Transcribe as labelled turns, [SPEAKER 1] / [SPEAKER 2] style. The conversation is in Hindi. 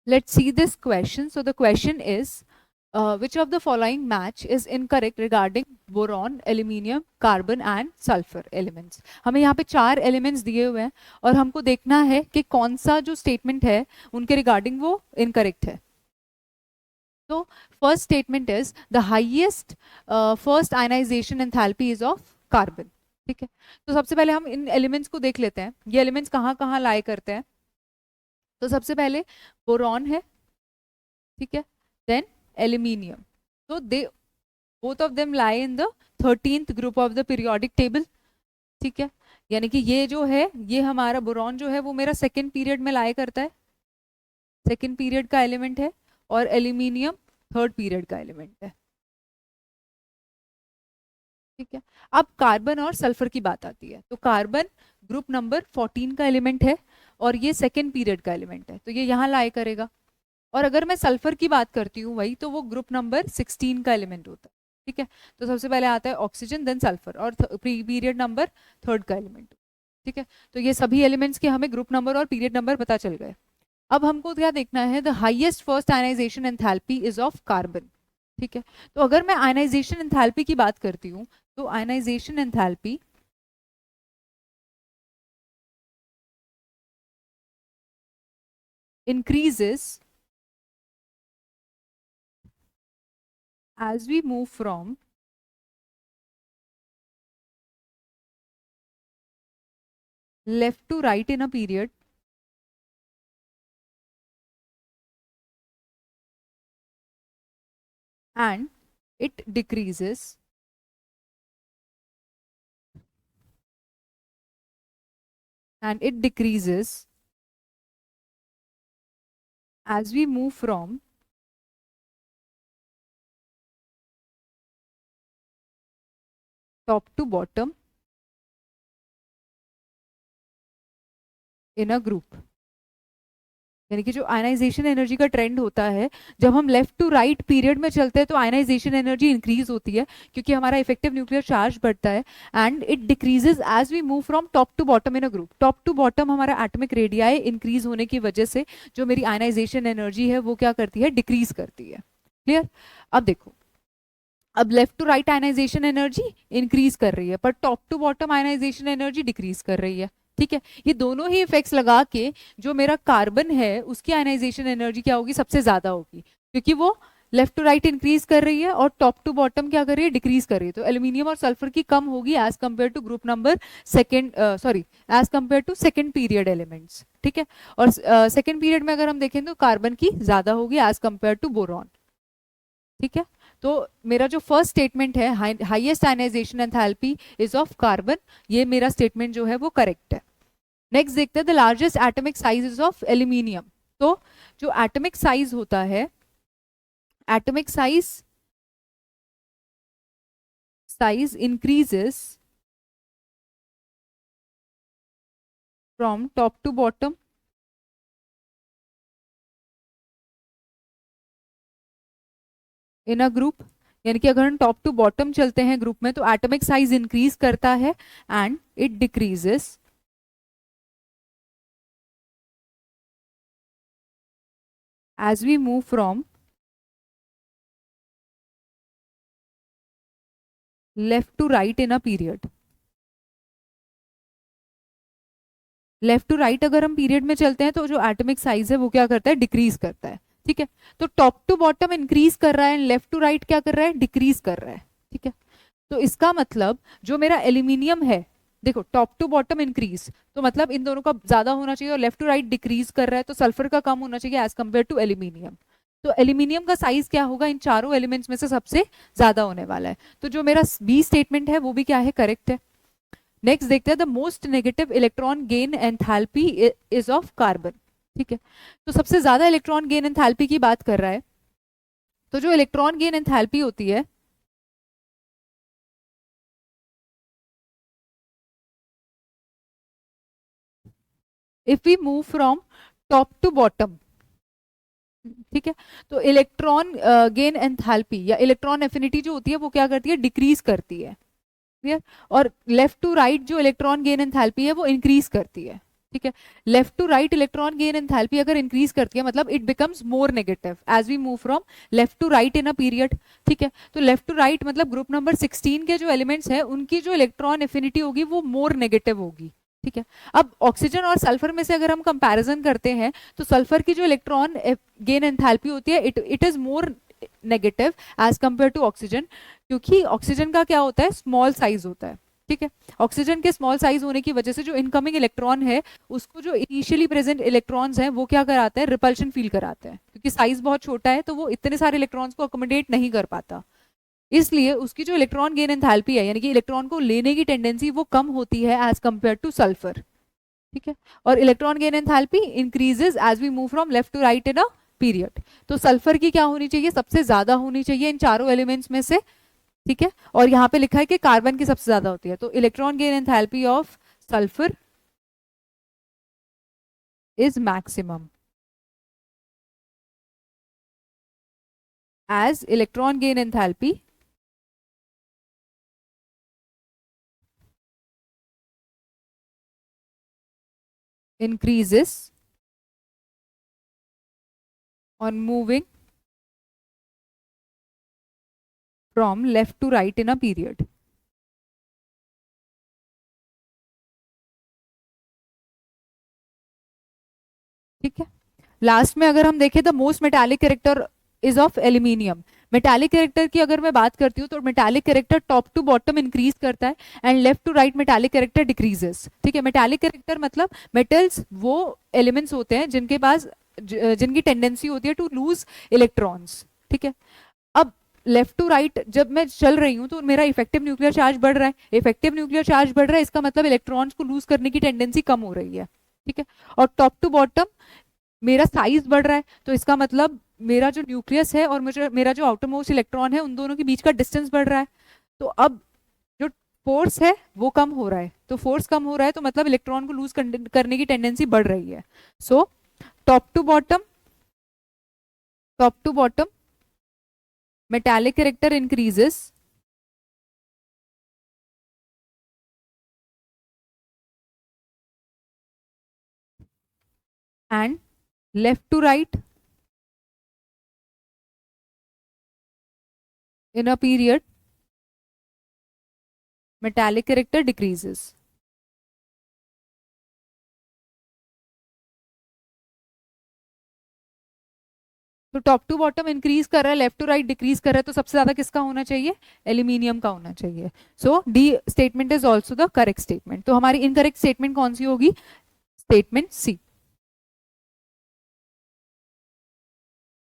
[SPEAKER 1] Let's see this question. So the question is, which of the following match is incorrect regarding boron, aluminium, carbon and sulfur elements? हमें यहाँ पे 4 elements दिए हुए हैं और हमको देखना है कि कौन सा जो statement है उनके regarding वो incorrect है. So first statement is the highest first ionization enthalpy is of carbon. ठीक है, तो सबसे पहले हम इन एलिमेंट्स को देख लेते हैं. ये एलिमेंट्स कहाँ कहाँ लाई करते हैं. तो सबसे पहले बोरॉन है, ठीक है, देन एल्यूमिनियम. तो they both of them lie in the 13th group of the periodic table. ठीक है, यानी कि ये जो है, ये हमारा बोरॉन जो है वो मेरा सेकेंड पीरियड में लाई करता है, सेकेंड पीरियड का एलिमेंट है, और एल्यूमिनियम थर्ड पीरियड का एलिमेंट है. ठीक है, अब कार्बन और सल्फर की बात आती है. तो कार्बन ग्रुप नंबर 14 का एलिमेंट है और ये सेकेंड पीरियड का एलिमेंट है, तो ये यहाँ लाई करेगा. और अगर मैं सल्फर की बात करती हूँ वही, तो वो ग्रुप नंबर 16 का एलिमेंट होता है. ठीक है, तो सबसे पहले आता है ऑक्सीजन, देन सल्फर, और पीरियड नंबर थर्ड का एलिमेंट. ठीक है, तो ये सभी एलिमेंट्स के हमें ग्रुप नंबर और पीरियड नंबर पता चल गए. अब हमको क्या देखना है, the highest first ionisation enthalpy is of carbon. ठीक है, तो अगर मैं आयनाइजेशन एंथैल्पी की बात करती हूँ, तो ionization enthalpy increases as we move from left to right in a period and it decreases as we move from top to bottom in a group. यानी कि जो आयनाइजेशन एनर्जी का ट्रेंड होता है, जब हम लेफ्ट टू राइट पीरियड में चलते हैं तो आयनाइजेशन एनर्जी इंक्रीज होती है क्योंकि हमारा इफेक्टिव न्यूक्लियर चार्ज बढ़ता है, and it decreases as we move from top to bottom in a group. Top to bottom हमारा एटॉमिक रेडियाई इंक्रीज होने की वजह से जो मेरी आयनाइजेशन एनर्जी है वो क्या करती है, डिक्रीज करती है. क्लियर. अब देखो, अब left to right ionization energy increase कर रही है पर top to bottom ionization energy decrease कर रही है. ठीक है, ये दोनों ही इफेक्ट्स लगा के जो मेरा कार्बन है उसकी आयनाइजेशन एनर्जी क्या होगी, सबसे ज्यादा होगी, क्योंकि वो लेफ्ट टू राइट इंक्रीज कर रही है और टॉप टू बॉटम क्या कर रही है, डिक्रीज कर रही है. तो एल्यूमिनियम और सल्फर की कम होगी as compare to group number second, sorry, as compare to second period elements. ठीक है, और सेकेंड पीरियड में अगर हम देखें तो कार्बन की ज्यादा होगी एज कंपेयर टू बोरॉन. ठीक है, तो मेरा जो फर्स्ट स्टेटमेंट है, highest ionization enthalpy is of carbon, ये मेरा स्टेटमेंट जो है वो करेक्ट है. नेक्स्ट देखते हैं, the largest atomic size is of aluminium. तो जो एटॉमिक साइज होता है, atomic size increases from top to bottom in a group. यानी कि अगर हम टॉप टू बॉटम चलते हैं ग्रुप में तो एटॉमिक साइज इंक्रीज करता है and it decreases as we move from left to right in a period. Left to right अगर हम पीरियड में चलते हैं तो जो एटॉमिक साइज है वो क्या करता है, डिक्रीज करता है. ठीक है, तो टॉप टू बॉटम इंक्रीज कर रहा है एंड लेफ्ट टू राइट क्या कर रहा है, डिक्रीज कर रहा है. ठीक है, तो इसका मतलब जो मेरा एल्यूमिनियम है, देखो टॉप टू बॉटम इंक्रीज, तो मतलब इन दोनों का ज्यादा होना चाहिए, और लेफ्ट टू राइट डिक्रीज कर रहा है तो सल्फर का कम होना चाहिए एज कंपेयर टू एल्यूमिनियम. तो एल्यूमिनियम का साइज क्या होगा, इन चारों एलिमेंट्स में से सबसे ज्यादा होने वाला है. तो जो मेरा बी स्टेटमेंट है वो भी क्या है, करेक्ट है. नेक्स्ट देखते हैं, the most negative electron gain enthalpy is of carbon. ठीक है, तो सबसे ज्यादा इलेक्ट्रॉन गेन एंथैल्पी की बात कर रहा है. तो जो इलेक्ट्रॉन गेन एंथैल्पी होती है, if we move from top to bottom, ठीक है, तो इलेक्ट्रॉन गेन एंथैल्पी या इलेक्ट्रॉन एफिनिटी जो होती है वो क्या करती है, डिक्रीज करती है. क्लियर. और लेफ्ट टू राइट जो इलेक्ट्रॉन गेन एंथैल्पी है वो इंक्रीज करती है. ठीक है। Left to right electron gain enthalpy अगर इंक्रीज करती है मतलब it becomes more negative as we move from left to right in a period. ठीक है, तो लेफ्ट टू राइट मतलब ग्रुप नंबर 16 के जो एलिमेंट्स हैं उनकी जो इलेक्ट्रॉन एफिनिटी होगी वो मोर नेगेटिव होगी। ठीक है, अब ऑक्सीजन और सल्फर में से अगर हम कंपैरिजन करते हैं तो सल्फर की जो इलेक्ट्रॉन गेन एंथैल्पी होती है it is more negative as compare to oxygen, क्योंकि ऑक्सीजन का क्या होता है, स्मॉल साइज होता है। ठीक है, ऑक्सीजन के स्मॉल साइज होने की वजह से जो इनकमिंग इलेक्ट्रॉन है उसको जो इनिशियली प्रेजेंट इलेक्ट्रॉन्स हैं वो क्या कराते हैं, रिपल्शन फील कराते हैं, क्योंकि साइज बहुत छोटा है तो वो इतने सारे इलेक्ट्रॉन्स को अकोमोडेट नहीं कर पाता। इसलिए उसकी जो इलेक्ट्रॉन गेन एंथैल्पी है यानी कि इलेक्ट्रॉन को लेने की टेंडेंसी वो कम होती है एज कंपेयर टू सल्फर। ठीक है, और electron gain enthalpy increases as we move from left to right in a period. तो सल्फर की क्या होनी चाहिए, सबसे ज्यादा होनी चाहिए इन चारों एलिमेंट्स में से। ठीक है, और यहाँ पे लिखा है कि कार्बन की सबसे ज्यादा होती है, तो electron gain enthalpy of sulphur is maximum age electron gain enthalpy increases on moving from left to right in a period। ठीक है, लास्ट में अगर हम देखें the most metallic character is of aluminium. Metallic character की अगर मैं बात करती हूँ तो metallic character top to bottom increase करता है and left to right metallic character decreases. ठीक है, मेटालिक कैरेक्टर मतलब मेटल्स वो एलिमेंट्स होते हैं जिनके पास जिनकी टेंडेंसी होती है टू लूज इलेक्ट्रॉन्स। ठीक है, अब लेफ्ट टू राइट जब मैं चल रही हूँ तो मेरा इफेक्टिव न्यूक्लियर चार्ज बढ़ रहा है, इफेक्टिव न्यूक्लियर चार्ज बढ़ रहा है इसका मतलब इलेक्ट्रॉन्स को लूज करने की टेंडेंसी कम हो रही है। ठीक है, और टॉप टू बॉटम मेरा साइज बढ़ रहा है तो इसका मतलब मेरा जो न्यूक्लियस है और मुझे मेरा जो आउटर मोस्ट इलेक्ट्रॉन है उन दोनों के बीच का डिस्टेंस बढ़ रहा है। तो अब जो फोर्स है वो कम हो रहा है, तो फोर्स कम हो रहा है तो मतलब इलेक्ट्रॉन को लूज करने की टेंडेंसी बढ़ रही है। So top to bottom, top to bottom metallic character increases and left to right in a period metallic character decreases। तो टॉप टू बॉटम इंक्रीज कर रहा है, लेफ्ट टू राइट डिक्रीज कर रहा है, तो सबसे ज्यादा किसका होना चाहिए, एल्यूमिनियम का होना चाहिए। So the statement is also the correct statement. तो हमारी इनकरेक्ट स्टेटमेंट कौन सी होगी, स्टेटमेंट सी।